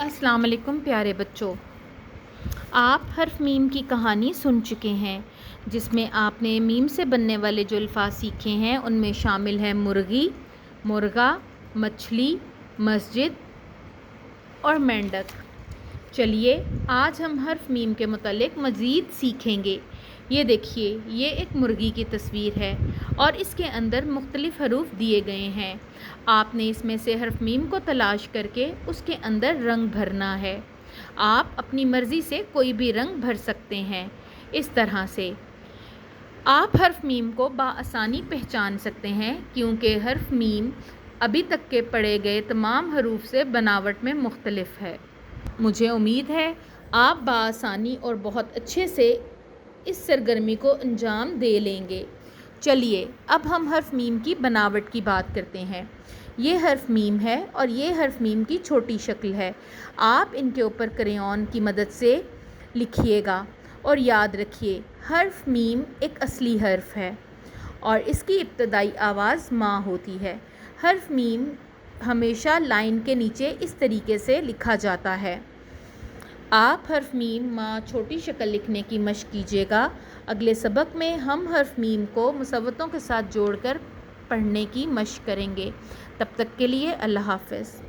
السلام علیکم پیارے بچوں، آپ حرف میم کی کہانی سن چکے ہیں جس میں آپ نے میم سے بننے والے جو الفاظ سیکھے ہیں ان میں شامل ہے مرغی، مرغا، مچھلی، مسجد اور مینڈک۔ چلیے آج ہم حرف میم کے متعلق مزید سیکھیں گے۔ یہ دیکھیے، یہ ایک مرغی کی تصویر ہے اور اس کے اندر مختلف حروف دیے گئے ہیں۔ آپ نے اس میں سے حرف میم کو تلاش کر کے اس کے اندر رنگ بھرنا ہے۔ آپ اپنی مرضی سے کوئی بھی رنگ بھر سکتے ہیں۔ اس طرح سے آپ حرف میم کو بآسانی پہچان سکتے ہیں کیونکہ حرف میم ابھی تک کے پڑھے گئے تمام حروف سے بناوٹ میں مختلف ہے۔ مجھے امید ہے آپ بآسانی اور بہت اچھے سے اس سرگرمی کو انجام دے لیں گے۔ چلیے اب ہم حرف میم کی بناوٹ کی بات کرتے ہیں۔ یہ حرف میم ہے اور یہ حرف میم کی چھوٹی شکل ہے۔ آپ ان کے اوپر کریون کی مدد سے لکھیے گا اور یاد رکھیے حرف میم ایک اصلی حرف ہے اور اس کی ابتدائی آواز ماں ہوتی ہے۔ حرف میم ہمیشہ لائن کے نیچے اس طریقے سے لکھا جاتا ہے۔ آپ حرف میم ماں چھوٹی شکل لکھنے کی مشق کیجیے گا۔ اگلے سبق میں ہم حرف میم کو مصوتوں کے ساتھ جوڑ کر پڑھنے کی مشق کریں گے۔ تب تک کے لیے اللہ حافظ۔